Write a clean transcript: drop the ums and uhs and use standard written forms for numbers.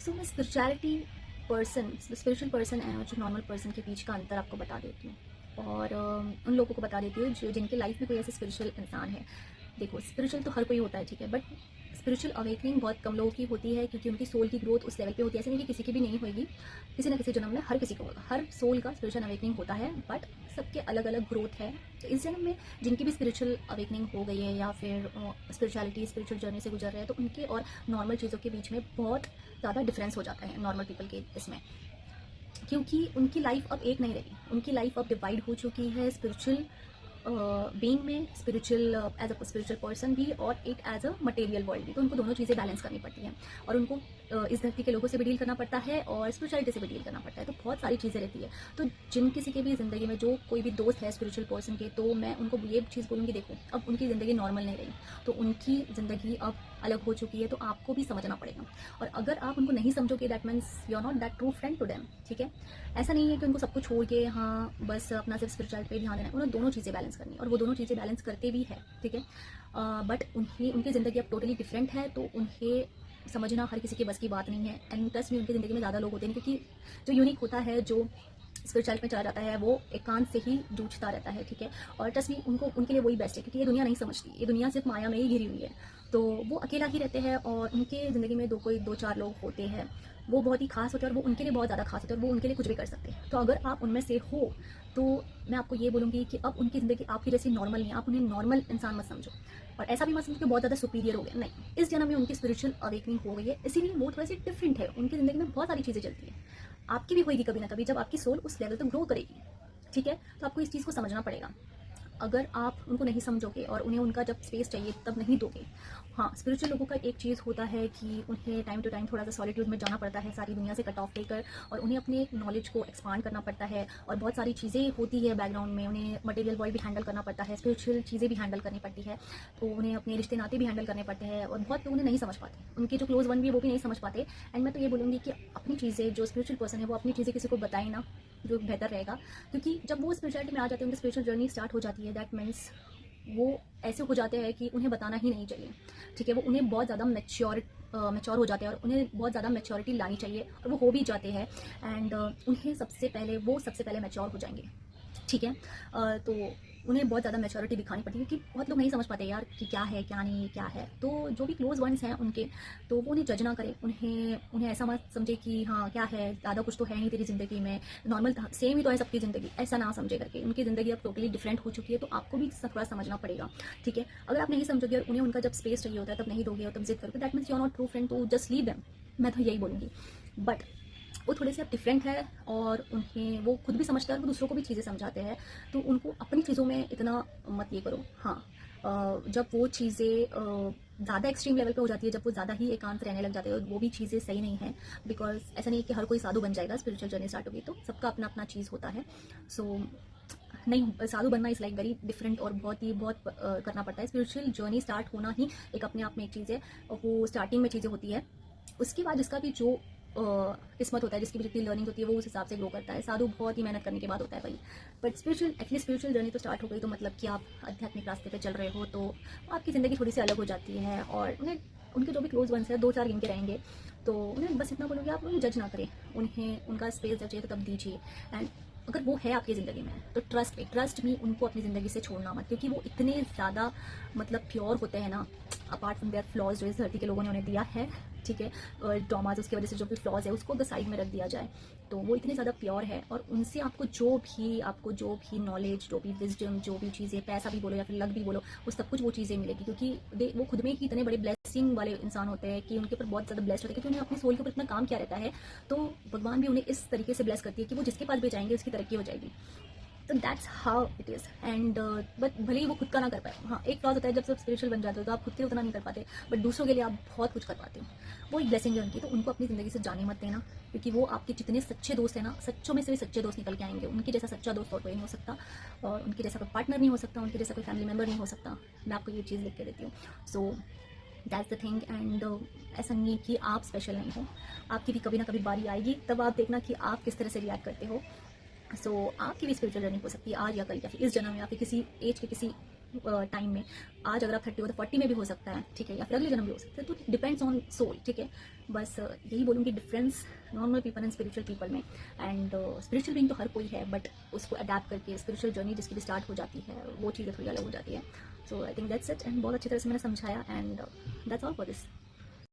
सो मैं spiritual person और जो नॉर्मल पर्सन के बीच का अंतर आपको बता देती हूँ, और उन लोगों को बता देती हूँ जो जिनके लाइफ में कोई ऐसे स्पिरिचुअल इंसान है। देखो, स्पिरिचुअल तो हर कोई होता है, ठीक है, बट स्पिरिचुअल अवेकनिंग बहुत कम लोगों की होती है, क्योंकि उनकी सोल की ग्रोथ उस लेवल पे होती है। ऐसे नहीं कि किसी की भी नहीं होगी, किसी ना किसी जन्म में हर किसी को होगा, हर सोल का स्पिरिचुअल अवेकनिंग होता है, बट सबके अलग अलग ग्रोथ है। तो इस जन्म में जिनकी भी स्पिरिचुअल अवेकनिंग हो गई है या फिर स्पिरिचुअल जर्नी से गुजर रहे हैं, तो उनके और नॉर्मल चीज़ों के बीच में बहुत ज़्यादा डिफरेंस हो जाता है नॉर्मल पीपल के इसमें, क्योंकि उनकी लाइफ अब एक नहीं रही, उनकी लाइफ अब डिवाइड हो चुकी है स्पिरिचुअल बीइंग में, spiritual as a spiritual person भी, और एक एज अ मटेरियल वर्ल्ड भी। तो उनको दोनों चीज़ें बैलेंस करनी पड़ती हैं, और उनको इस धरती के लोगों से भी डील करना पड़ता है और स्पिरिचुअलिटी से भी डील करना पड़ता है। तो बहुत सारी चीज़ें रहती है। तो जिन किसी के भी ज़िंदगी में जो कोई भी दोस्त है स्पिरिचुअल पर्सन के, तो मैं उनको ये चीज़ बोलूँगी, देखो अब उनकी ज़िंदगी नॉर्मल नहीं रही, तो उनकी ज़िंदगी अब अलग हो चुकी है, तो आपको भी समझना पड़ेगा। और अगर आप उनको नहीं समझोगे, that means you are not that true friend to them, ठीक है। ऐसा नहीं है कि उनको सब कुछ छोड़ के हाँ बस अपना सिर्फ स्पिरिचुअलिटी पे ध्यान देना है, उन्हें दोनों चीज़ें बैलेंस करनी है, और वो दोनों चीज़ें बैलेंस करते भी है, ठीक है। बट उनकी ज़िंदगी अब टोटली डिफरेंट है, तो उन्हें समझना हर किसी के बस की बात नहीं है। एंड ट्रस्ट में उनकी ज़िंदगी में ज़्यादा लोग होते हैं, क्योंकि जो यूनिक होता है, जो स्पिरिचुअलिटी में चला जाता है, वो एकांत से ही जूझता रहता है, ठीक है। और ट्रस्ट में उनके लिए वही बेस्ट है, क्योंकि ये दुनिया नहीं समझती, ये दुनिया सिर्फ माया में ही घिरी हुई है। तो वो अकेला ही रहते हैं, और उनके ज़िंदगी में दो चार लोग होते हैं, वो बहुत ही खास होते हैं, और वो उनके लिए बहुत ज़्यादा खास होते हैं, और वो उनके लिए कुछ भी कर सकते हैं। तो अगर आप उनमें से हो, तो मैं आपको ये बोलूँगी कि अब उनकी ज़िंदगी आपकी जैसी नॉर्मल नहीं है, आप उन्हें नॉर्मल इंसान मत समझो, और ऐसा भी मत समझो कि बहुत ज़्यादा सुपीरियर हो गया, नहीं। इस जन्म में उनकी स्पिरिचुअल अवेकनिंग हो गई है, इसीलिए वो थोड़े से डिफरेंट है, उनकी ज़िंदगी में बहुत सारी चीज़ें चलती हैं। आपकी भी होगी कभी ना कभी, जब आपकी सोल उस लेवल तक ग्रो करेगी, ठीक है। तो आपको इस चीज़ को समझना पड़ेगा। अगर आप उनको नहीं समझोगे और उन्हें उनका जब स्पेस चाहिए तब नहीं दोगे। हाँ, स्पिरिचुअल लोगों का एक चीज़ होता है कि उन्हें टाइम टू टाइम थोड़ा सा सॉलिट्यूड में जाना पड़ता है, सारी दुनिया से कट ऑफ लेकर, और उन्हें अपने नॉलेज को एक्सपांड करना पड़ता है, और बहुत सारी चीज़ें होती है बैकग्राउंड में, उन्हें मटेरियल वर्ल्ड भी हैंडल करना पड़ता है, स्पिरिचुअल चीज़ें भी हैंडल करनी पड़ती है। तो उन्हें अपने रिश्ते नाते भी हैंडल करने पड़ते हैं, और बहुत लोग उन्हें नहीं समझ पाते, उनके जो क्लोज वन भी है वो भी नहीं समझ पाते। एंड मैं तो ये बोलूँगी कि अपनी चीज़ें, जो स्पिरिचुअल पर्सन है वो अपनी चीज़ें किसी को बताए ना, जो बेहतर रहेगा। क्योंकि जब वो स्पिरिचुअलिटी में आ जाते हैं, उनकी स्पिरिचुअल जर्नी स्टार्ट हो जाती है, दैट मीन्स वो ऐसे हो जाते हैं कि उन्हें बताना ही नहीं चाहिए, ठीक है। वो उन्हें बहुत ज़्यादा मैच्योर हो जाते हैं, और उन्हें बहुत ज़्यादा मैच्योरिटी लानी चाहिए, और वो हो भी जाते हैं। एंड उन्हें सबसे पहले मैच्योर हो जाएंगे, ठीक है। तो उन्हें बहुत ज़्यादा मैच्योरिटी दिखानी पड़ती है, क्योंकि बहुत लोग नहीं समझ पाते यार कि क्या है क्या नहीं क्या है। तो जो भी क्लोज वंस हैं उनके, तो वो उन्हें जज ना करें, उन्हें ऐसा मत समझे कि हाँ क्या है, ज़्यादा कुछ तो है नहीं तेरी ज़िंदगी में, नॉर्मल सेम ही तो है सबकी ज़िंदगी, ऐसा ना समझे करके। उनकी ज़िंदगी अब टोटली डिफरेंट हो चुकी है, तो आपको भी थोड़ा समझना पड़ेगा, ठीक है। अगर आप नहीं समझोगे और उन्हें उनका जब स्पेस चाहिए होता है तब नहीं दोगे और तब जिद करोगे, that means you are not true friend, तो जस्ट लीव देम, मैं तो यही बोलूँगी। बट वो थोड़े से अब डिफरेंट है, और उन्हें वो खुद भी समझते हैं और वो दूसरों को भी चीज़ें समझाते हैं, तो उनको अपनी चीज़ों में इतना मत ये करो। हाँ, जब वो चीज़ें ज़्यादा एक्सट्रीम लेवल पे हो जाती है, जब वो ज़्यादा ही एकांत रहने लग जाते हैं, वो भी चीज़ें सही नहीं है। बिकॉज ऐसा नहीं है कि हर कोई साधु बन जाएगा, स्पिरिचुअल जर्नी स्टार्ट होगी तो सबका अपना अपना चीज़ होता है। सो नहीं, साधु बनना इज़ लाइक वेरी डिफरेंट, और बहुत करना पड़ता है। स्पिरिचुअल जर्नी स्टार्ट होना ही एक अपने आप में एक चीज़ है, वो स्टार्टिंग में चीज़ें होती है, उसके बाद जिसका भी जो किस्मत होता है, जिसकी भी जितनी लर्निंग होती है, वो उस हिसाब से ग्रो करता है। साधु बहुत ही मेहनत करने के बाद होता है भाई। बट एटलीस्ट स्पिरिचुअल जर्नी तो स्टार्ट हो गई, तो मतलब कि आप आध्यात्मिक रास्ते पे चल रहे हो, तो आपकी ज़िंदगी थोड़ी सी अलग हो जाती है। और उनके जो भी क्लोज वंस है, दो चार गिन के रहेंगे, तो उन्हें बस इतना बोलोगे, आप उन्हें जज ना करें, उन्हें उनका स्पेस जब चाहिए तो तब दीजिए। एंड अगर वो है आपकी ज़िंदगी में, तो ट्रस्ट मी, उनको अपनी ज़िंदगी से छोड़ना मत, क्योंकि वो इतने ज़्यादा मतलब प्योर होते हैं ना, अपार्ट फ्रॉम देयर फ्लॉज जो इस धरती के लोगों ने उन्हें दिया है, ठीक है। और ट्रॉमाज, उसकी वजह से जो भी फ्लॉज है उसको द साइड में रख दिया जाए, तो वो इतने ज़्यादा प्योर है। और उनसे आपको जो भी नॉलेज, जो भी विजडम, जो भी चीज़ें, पैसा भी बोलो या फिर लक भी बोलो, वो सब कुछ वो चीज़ें मिलेगी, क्योंकि वो खुद में ही इतने बड़े ब्लेसिंग वाले इंसान होते हैं कि उनके ऊपर बहुत ज़्यादा ब्लेस्ड होते हैं, क्योंकि उन्हें अपनी सोल के ऊपर इतना काम किया रहता है। तो भगवान भी उन्हें इस तरीके से ब्लेस करती है कि वो जिसके पास भी जाएंगे उसकी तरक्की हो जाएगी। तो that's how it is. And but भले ही वो खुद का ना कर पाए, हाँ एक फ्लॉज होता है, जब सब स्पिरिचुअल बन जाते हो तो आप खुद के लिए उतना नहीं कर पाते, बट दूसरों के लिए आप बहुत कुछ कर पाते हो, वो एक ब्लेसिंग है उनकी। तो उनको अपनी ज़िंदगी से जाने मत देना, क्योंकि वो आपके जितने सच्चे दोस्त हैं ना, सच्चों में से भी सच्चे दोस्त निकल के आएंगे। उनके जैसा सच्चा दोस्त और कोई नहीं हो सकता, और उनके जैसा कोई पार्टनर नहीं हो सकता, उनके जैसा कोई फैमिली मेम्बर नहीं हो सकता। मैं आपको ये चीज़ लिख के देती हूँ। So that's the thing. And ऐसा नहीं है कि आप स्पेशल नहीं हो, आपकी भी कभी ना कभी बारी आएगी, तब आप देखना कि आप किस तरह से रिएक्ट करते हो। सो आपकी भी स्पिरिचुअल जर्नी हो सकती है आज या कल, या फिर इस जन्म में, या फिर किसी एज के किसी टाइम में, आज अगर आप 30 हो तो 40 में भी हो सकता है, ठीक है, या फिर अगले जन्म भी हो सकता है, तो डिपेंड्स ऑन सोल, ठीक है। बस यही बोलूँगी difference normal people and spiritual people में। एंड स्पिरिचुअल बीइंग तो हर कोई है, बट उसको अडेप्ट करके स्पिरिचुअल जर्नी जिसकी भी स्टार्ट हो जाती है, वो चीज़ें थोड़ी अलग हो जाती है। So I think that's it, and बहुत अच्छी तरह से मैंने समझाया, and that's all for this.